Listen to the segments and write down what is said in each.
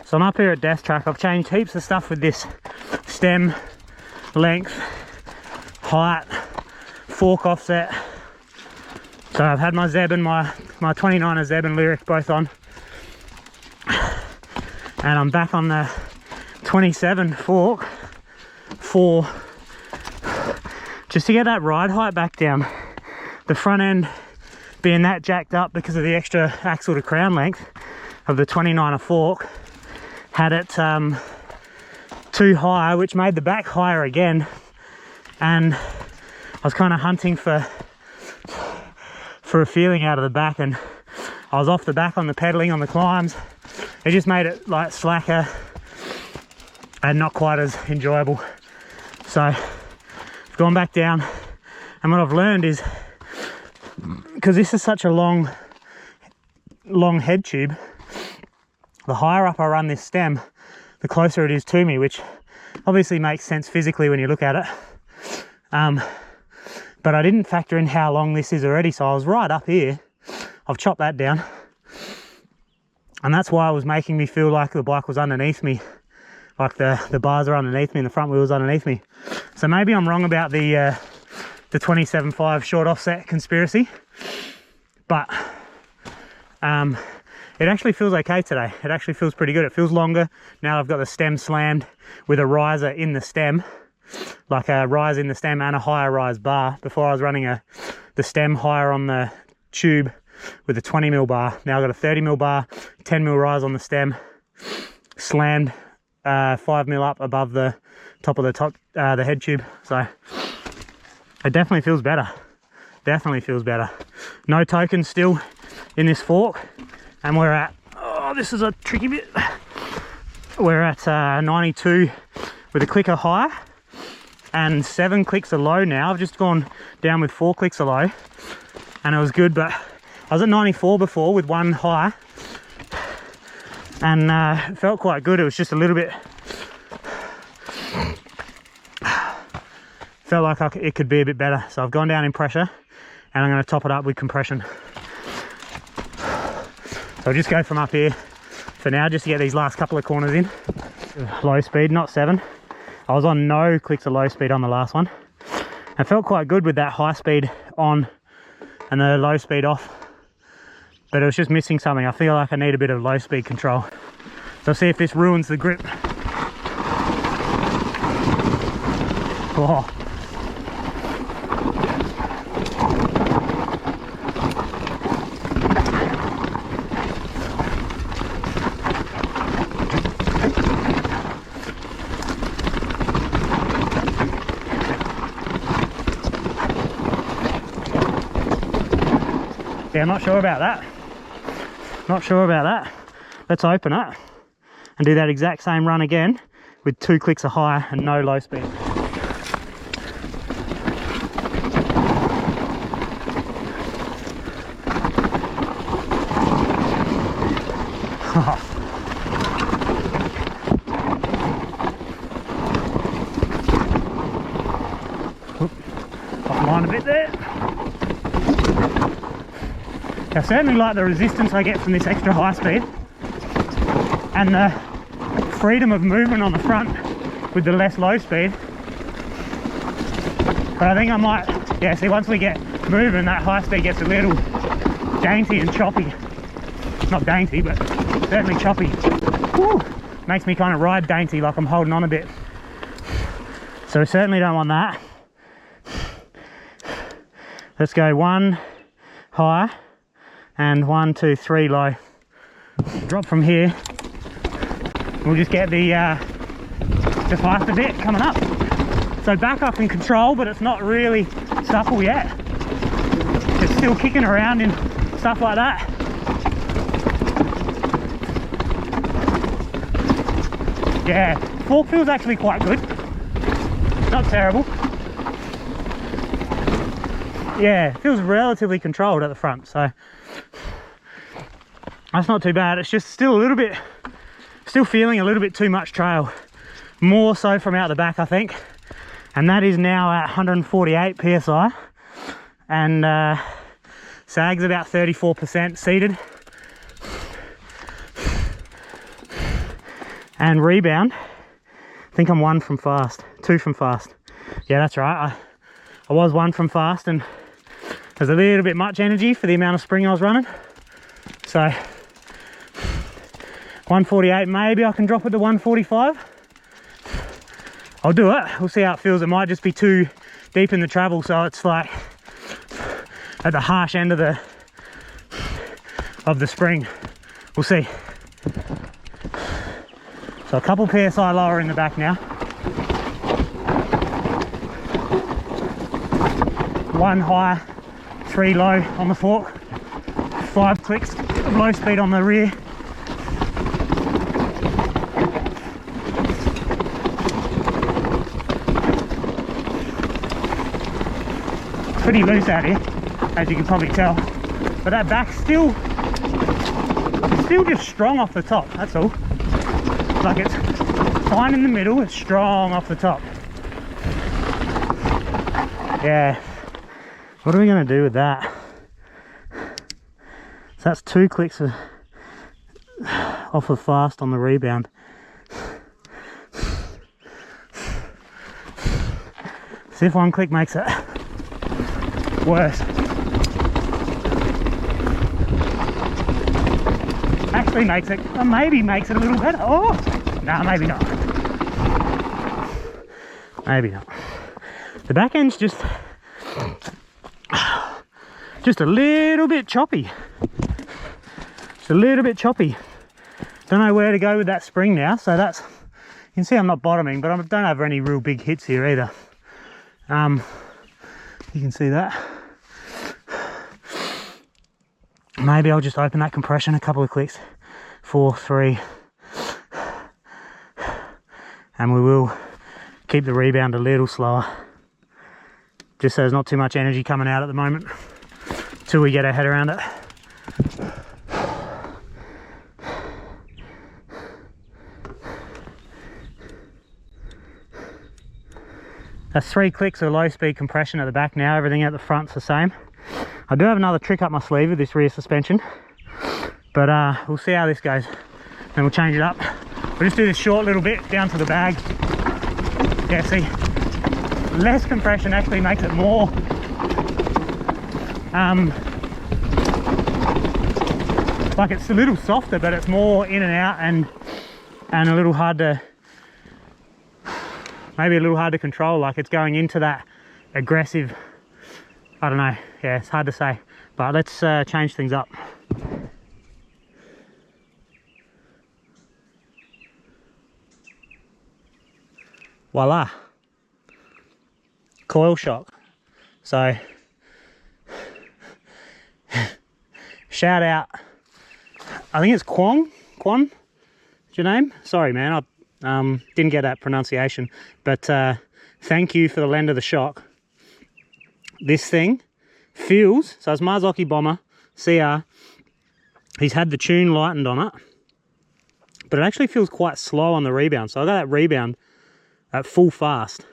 So I'm up here at Death Track. I've changed heaps of stuff with this stem, length, height, fork offset. So I've had my Zeb and my 29er Zeb and Lyric both on. And I'm back on the 27 fork for just to get that ride height back down. The front end being that jacked up because of the extra axle to crown length of the 29er fork had it too high, which made the back higher again. And I was kind of hunting for a feeling out of the back, and I was off the back on the pedaling on the climbs. It just made it like slacker and not quite as enjoyable. So I've gone back down, and what I've learned is, because this is such a long head tube, the higher up I run this stem, the closer it is to me, which obviously makes sense physically when you look at it. But I didn't factor in how long this is already, so I was right up here. I've chopped that down. And that's why it was making me feel like the bike was underneath me. Like the bars are underneath me and the front wheel's underneath me. So maybe I'm wrong about the 27.5 short offset conspiracy. But it actually feels okay today. It actually feels pretty good. It feels longer. Now I've got the stem slammed with a riser in the stem. Like a rise in the stem and a higher rise bar. Before I was running the stem higher on the tube with a 20mm bar. Now I've got a 30mm bar, 10mm rise on the stem, slammed 5mm up above the top of the head tube. So it definitely feels better. Definitely feels better. No tokens still in this fork, and we're at, oh, this is a tricky bit. We're at 92 with a clicker high and 7 clicks of low now. I've just gone down with 4 clicks of low, and it was good, but I was at 94 before with 1 high, and it felt quite good. It was just a little bit, felt like it could be a bit better. So I've gone down in pressure, and I'm going to top it up with compression. So I'll just go from up here for now, just to get these last couple of corners in. Low speed, not 7. I was on no clicks of low speed on the last one. I felt quite good with that high speed on and the low speed off, but it was just missing something. I feel like I need a bit of low speed control. So I'll see if this ruins the grip. Oh. Yeah, I'm not sure about that. Not sure about that. Let's open it and do that exact same run again with 2 clicks of high and no low speed. Offline a bit there. I certainly like the resistance I get from this extra high speed and the freedom of movement on the front with the less low speed. But I think I might, yeah, see, once we get moving, that high speed gets a little dainty and choppy. Not dainty, but certainly choppy. Woo! Makes me kind of ride dainty, like I'm holding on a bit. So we certainly don't want that. Let's go 1 high and 1, 2, 3 low. Drop from here. We'll just get the faster bit coming up. So back up in control, but it's not really supple yet. It's still kicking around in stuff like that. Yeah, fork feels actually quite good. Not terrible. Yeah, it feels relatively controlled at the front, so that's not too bad. It's just still feeling a little bit too much trail. More so from out the back, I think. And that is now at 148 PSI. And sag's about 34% seated. And rebound, I think I'm 1 from fast, 2 from fast. Yeah, that's right. I was 1 from fast, and there's a little bit much energy for the amount of spring I was running. So 148, maybe I can drop it to 145. I'll do it. We'll see how it feels. It might just be too deep in the travel, so it's like at the harsh end of the spring. We'll see. So a couple PSI lower in the back now. 1 high, 3 low on the fork. 5 clicks of low speed on the rear. Pretty loose out here, as you can probably tell. But that back's still just strong off the top, that's all. Like it's fine in the middle, it's strong off the top. Yeah. What are we going to do with that? So that's 2 clicks off of fast on the rebound. See if 1 click makes it worse. Actually makes it, or maybe makes it a little better. Oh, no, maybe not. Maybe not. The back end's just a little bit choppy. Just a little bit choppy. Don't know where to go with that spring now. So that's, you can see I'm not bottoming, but I don't have any real big hits here either. You can see that. Maybe I'll just open that compression a couple of clicks. 4, 3. And we will keep the rebound a little slower. Just so there's not too much energy coming out at the moment. Till we get our head around it. That's 3 clicks of low speed compression at the back now. Everything at the front's the same. I do have another trick up my sleeve with this rear suspension, but we'll see how this goes. Then we'll change it up. We'll just do this short little bit down to the bag. Yeah, see, less compression actually makes it more like it's a little softer, but it's more in and out and a little hard to, maybe a little hard to control. Like it's going into that aggressive, I don't know, yeah, it's hard to say, but let's change things up. Voila, coil shock. So shout out, I think it's Quan, is your name? Sorry man, I didn't get that pronunciation, but thank you for the lend of the shock. This thing feels, so it's Marzocchi Bomber CR, he's had the tune lightened on it, but it actually feels quite slow on the rebound. So I got that rebound at full fast,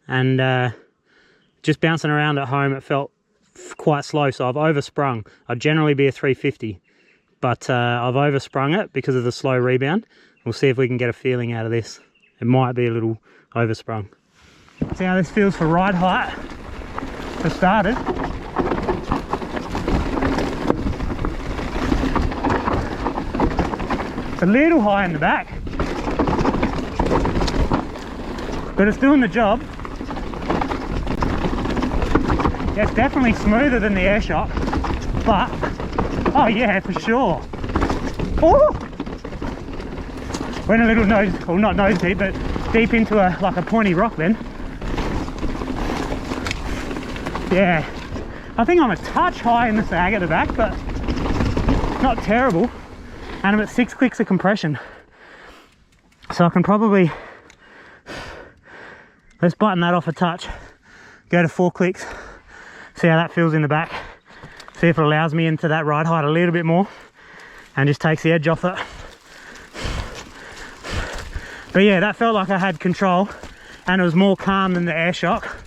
and just bouncing around at home it felt quite slow, so I've oversprung. I'd generally be a 350, but I've oversprung it because of the slow rebound. We'll see if we can get a feeling out of this. It might be a little oversprung. See how this feels for ride height for starters. It's a little high in the back, but it's doing the job. Yeah, it's definitely smoother than the air shock, but oh yeah, for sure. Oh! Went a little nose, well not nose deep, but deep into like a pointy rock then. Yeah, I think I'm a touch high in the sag at the back, but not terrible. And I'm at 6 clicks of compression. So I can probably, let's button that off a touch, go to 4 clicks, see how that feels in the back, see if it allows me into that ride height a little bit more and just takes the edge off it. But yeah, that felt like I had control and it was more calm than the air shock.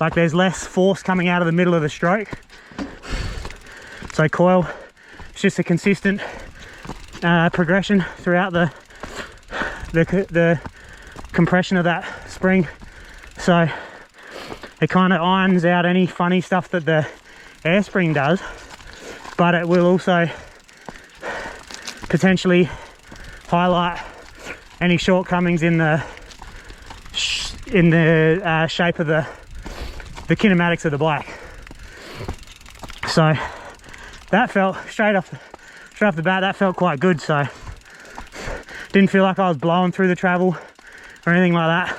Like there's less force coming out of the middle of the stroke. So coil, it's just a consistent progression throughout the the compression of that spring, so it kind of irons out any funny stuff that the air spring does, but it will also potentially highlight any shortcomings in the shape of the kinematics of the bike. So that felt straight off the bat, that felt quite good. So didn't feel like I was blowing through the travel or anything like that.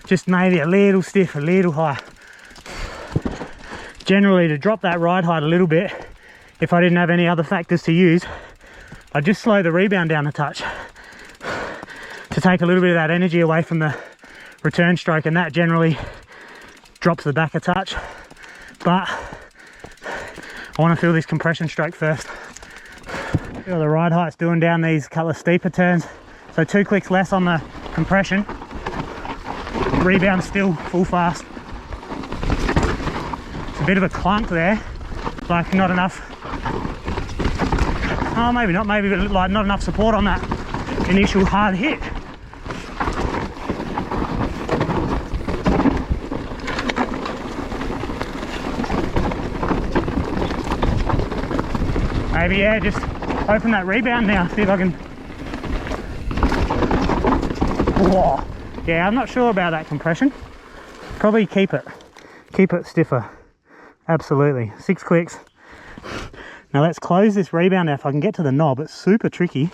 Just maybe a little stiff, a little high. Generally, to drop that ride height a little bit, if I didn't have any other factors to use, I'd just slow the rebound down a touch to take a little bit of that energy away from the return stroke, and that generally drops the back a touch. But I want to feel this compression stroke first. See what the ride height's doing down these couple of steeper turns. So 2 clicks less on the compression. Rebound still full fast. It's a bit of a clunk there, like not enough. Oh, maybe not, maybe like not enough support on that initial hard hit. Maybe, yeah, just open that rebound now, see if I can. Whoa. Yeah, I'm not sure about that compression. Probably keep it stiffer. Absolutely. 6 clicks. Now let's close this rebound now. If I can get to the knob, it's super tricky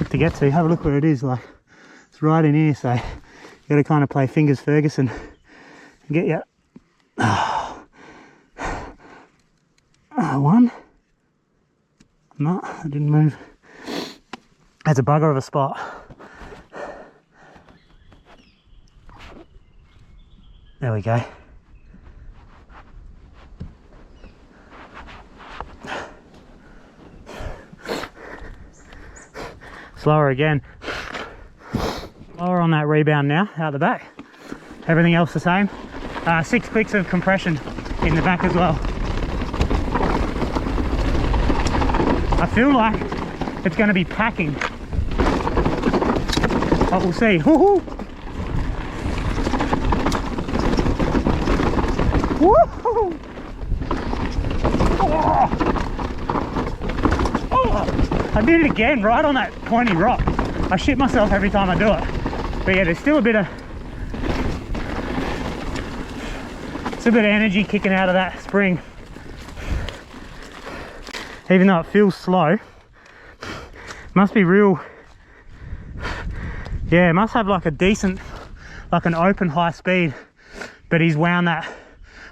to get to. Have a look where it is. Like, it's right in here, so you got to kind of play fingers Ferguson and get you. One. No, I didn't move. That's a bugger of a spot. There we go. Slower again. Lower on that rebound now, out the back. Everything else the same. 6 clicks of compression in the back as well. I feel like it's going to be packing, but we'll see. Woohoo! Woohoo! Oh. Oh. I did it again, right on that pointy rock. I shit myself every time I do it. But yeah, there's still a bit of energy kicking out of that spring. Even though it feels slow, must be real. Yeah, it must have like a decent, like an open high speed, but he's wound that,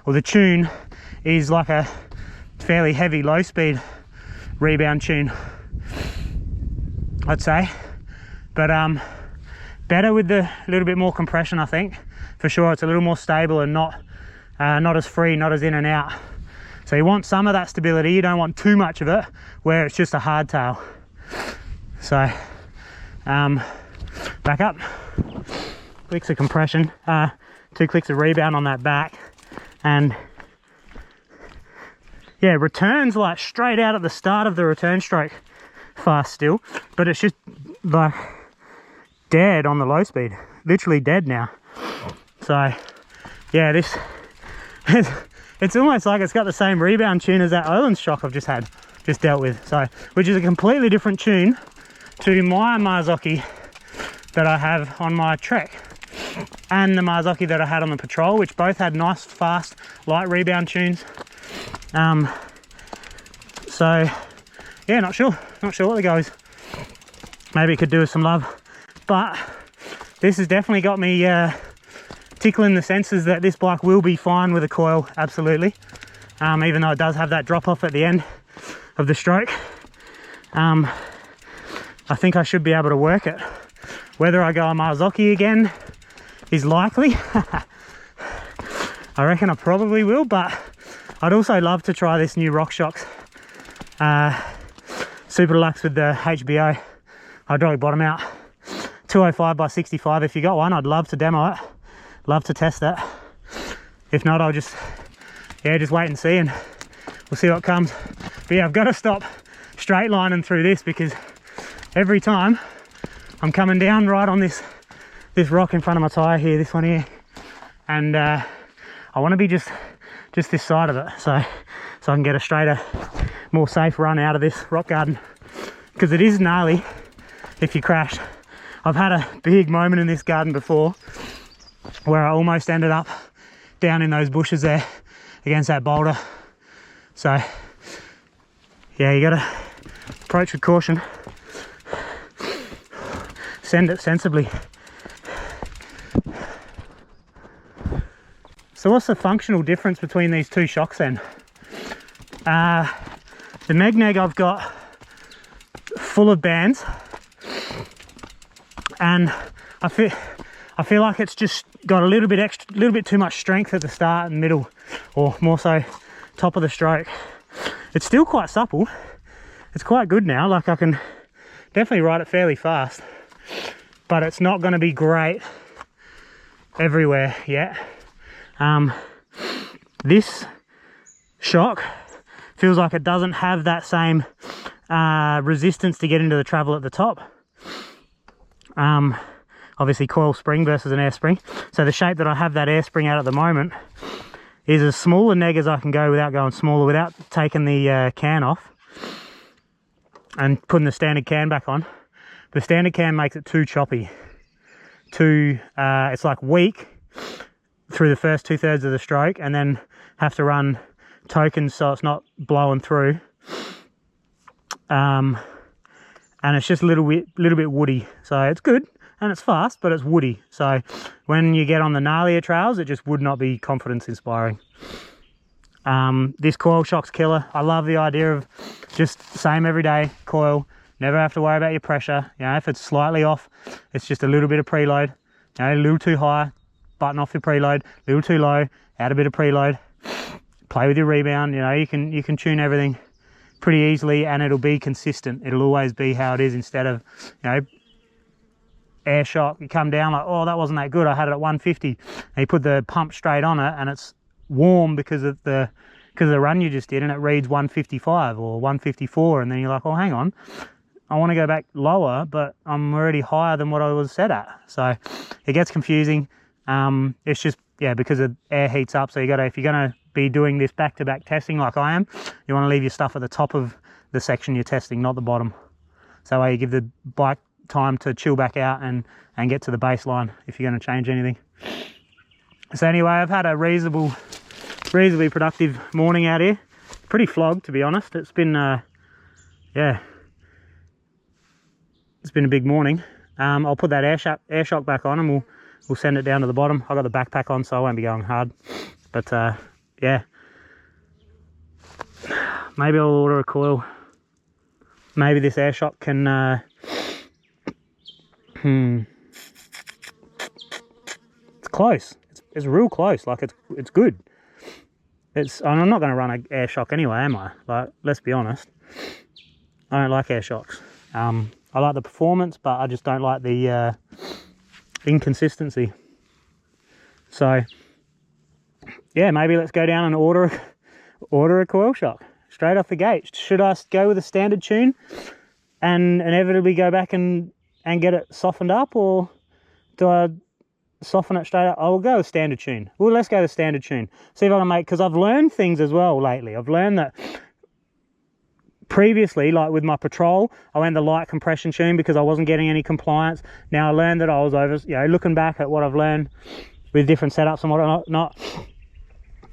or the tune is like a fairly heavy low speed rebound tune, I'd say. But better with the little bit more compression, I think. For sure, it's a little more stable and not as free, not as in and out. So you want some of that stability, you don't want too much of it, where it's just a hardtail. So, back up. Clicks of compression, 2 clicks of rebound on that back. And yeah, returns like straight out at the start of the return stroke, fast still, but it's just like dead on the low speed, literally dead now. So yeah, this it's almost like it's got the same rebound tune as that Öhlins shock I've just dealt with. So, which is a completely different tune to my Marzocchi that I have on my Trek and the Marzocchi that I had on the Patrol, which both had nice, fast, light rebound tunes. So yeah, not sure what the go is. Maybe it could do with some love, but this has definitely got me tickling the senses that this bike will be fine with a coil, absolutely. Even though it does have that drop off at the end of the stroke. I think I should be able to work it. Whether I go a Marzocchi again is likely. I reckon I probably will, but I'd also love to try this new RockShox Super Deluxe with the HBO hydraulic bottom out 205 by 65. If you got one, I'd love to demo it. Love to test that. If not, I'll just wait and see, and we'll see what comes. But yeah, I've got to stop straight lining through this, because every time I'm coming down right on this rock in front of my tyre here, this one here, and I want to be just this side of it, so I can get a straighter, more safe run out of this rock garden, because it is gnarly if you crash. I've had a big moment in this garden before where I almost ended up down in those bushes there against that boulder. So yeah, you gotta approach with caution, send it sensibly. So what's the functional difference between these two shocks then? The Megneg I've got full of bands, and I feel like it's just got a little bit too much strength at the start and middle, or more so top of the stroke. It's still quite supple. It's quite good now. Like, I can definitely ride it fairly fast, but it's not going to be great everywhere yet. This shock feels like it doesn't have that same resistance to get into the travel at the top. Obviously coil spring versus an air spring. So the shape that I have that air spring at the moment is as small a neg as I can go without going smaller, without taking the can off and putting the standard can back on. The standard can makes it too choppy. It's like weak through the first 2/3 of the stroke, and then have to run tokens so it's not blowing through. And it's just a little bit woody. So it's good and it's fast, but it's woody. So when you get on the gnarlier trails, it just would not be confidence inspiring. This coil shock's killer. I love the idea of just same everyday coil. Never have to worry about your pressure. You know, if it's slightly off, it's just a little bit of preload. You know, a little too high, button off your preload. A little too low, add a bit of preload. Play with your rebound. You know, you can tune everything pretty easily, and it'll be consistent. It'll always be how it is, instead of, you know, air shock, you come down like, oh, that wasn't that good, I had it at 150, and you put the pump straight on it and it's warm because of the run you just did, and it reads 155 or 154, and then you're like, oh, hang on, I want to go back lower, but I'm already higher than what I was set at. So it gets confusing. It's just, yeah, because the air heats up. So you gotta, if you're gonna be doing this back-to-back testing like I am, you want to leave your stuff at the top of the section you're testing, not the bottom. So that way you give the bike time to chill back out and get to the baseline if you're going to change anything. So anyway, I've had a reasonably productive morning out here. Pretty flogged, to be honest. It's been yeah, it's been a big morning. I'll put that air shock back on, and we'll send it down to the bottom. I've got the backpack on, so I won't be going hard, but yeah, maybe I'll order a coil. Maybe this air shock can it's close. It's real close. Like, it's good. I'm not going to run an air shock anyway, am I? Like, let's be honest. I don't like air shocks. I like the performance, but I just don't like the inconsistency. So yeah, maybe let's go down and order a coil shock straight off the gate. Should I go with a standard tune and inevitably go back and get it softened up, or do I soften it straight up? I will go with standard tune. Well, let's go with standard tune. See if I can make, because I've learned things as well lately. I've learned that previously, like with my patrol, I went the light compression tune because I wasn't getting any compliance. Now I learned that I was over, you know, looking back at what I've learned with different setups and whatnot,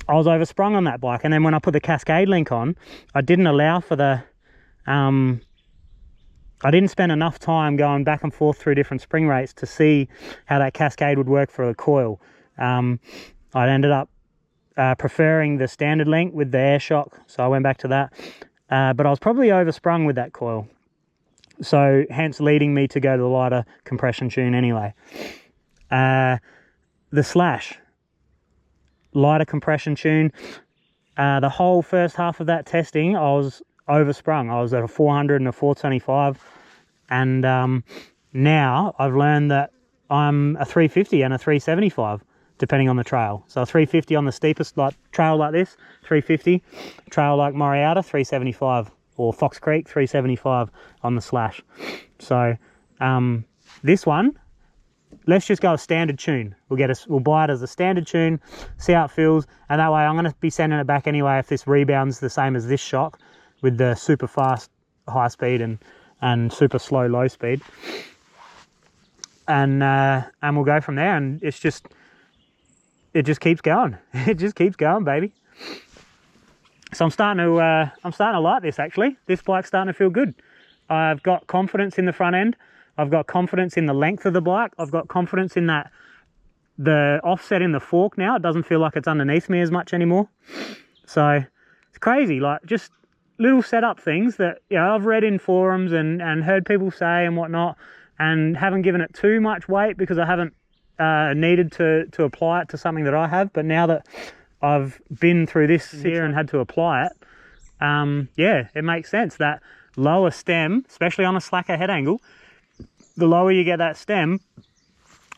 I was oversprung on that bike. And then when I put the Cascade link on, I didn't allow for the I didn't spend enough time going back and forth through different spring rates to see how that Cascade would work for a coil. I ended up preferring the standard link with the air shock, so I went back to that. But I was probably oversprung with that coil, so hence leading me to go to the lighter compression tune anyway. The Slash, lighter compression tune. The whole first half of that testing, I was oversprung. I was at a 400 and a 425, and now I've learned that I'm a 350 and a 375 depending on the trail. So a 350 on the steepest trail like this, 350, trail like Moriata, 375, or Fox Creek, 375 on the Slash. So This one, let's just go a standard tune. We'll buy it as a standard tune, see how it feels, and that way I'm going to be sending it back anyway if this rebounds the same as this shock with the super fast high speed and super slow low speed. And we'll go from there, and it just keeps going. It just keeps going, baby. So I'm starting to like this actually. This bike's starting to feel good. I've got confidence in the front end. I've got confidence in the length of the bike. I've got confidence in that the offset in the fork now. It doesn't feel like it's underneath me as much anymore. So it's crazy, like just little setup things that, you know, I've read in forums and heard people say and whatnot, and haven't given it too much weight because I haven't needed to apply it to something that I have. But now that I've been through this here and had to apply it, yeah, it makes sense that lower stem, especially on a slacker head angle, the lower you get that stem,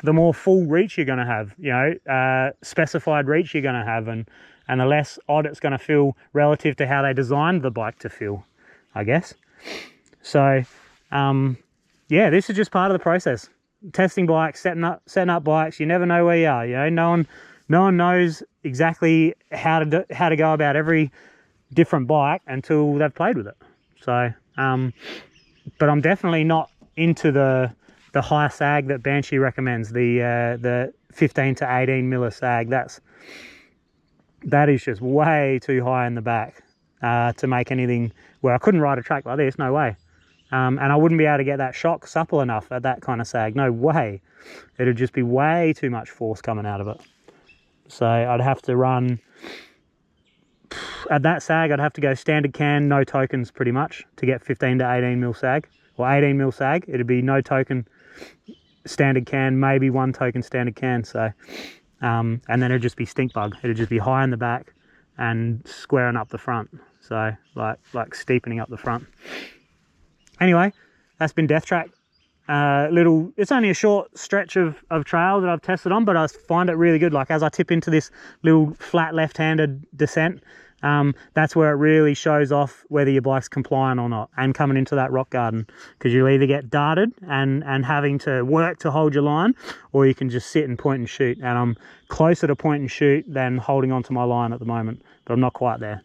the more full reach you're going to have, you know, specified reach you're going to have, and the less odd it's going to feel relative to how they designed the bike to feel, I guess. So, yeah, this is just part of the process. Testing bikes, setting up bikes. You never know where you are. You know, no one knows exactly how to go about every different bike until they've played with it. So, but I'm definitely not into the high sag that Banshee recommends, the 15 to 18 miller sag. That is just way too high in the back to make anything where I couldn't ride a track like this. No way. And I wouldn't be able to get that shock supple enough at that kind of sag. No way. It'd just be way too much force coming out of it. So I'd have to run, at that sag, I'd have to go standard can, no tokens pretty much to get 15 to 18 mil sag, or 18 mil sag. It'd be no token standard can, maybe one token standard can. So, and then it'd just be stink bug. It'd just be high in the back and squaring up the front. So like steepening up the front. Anyway, that's been Death Track. It's only a short stretch of trail that I've tested on, but I find it really good. Like as I tip into this little flat left-handed descent, that's where it really shows off whether your bike's compliant or not, and coming into that rock garden, because you'll either get darted and having to work to hold your line, or you can just sit and point and shoot. And I'm closer to point and shoot than holding onto my line at the moment, but I'm not quite there.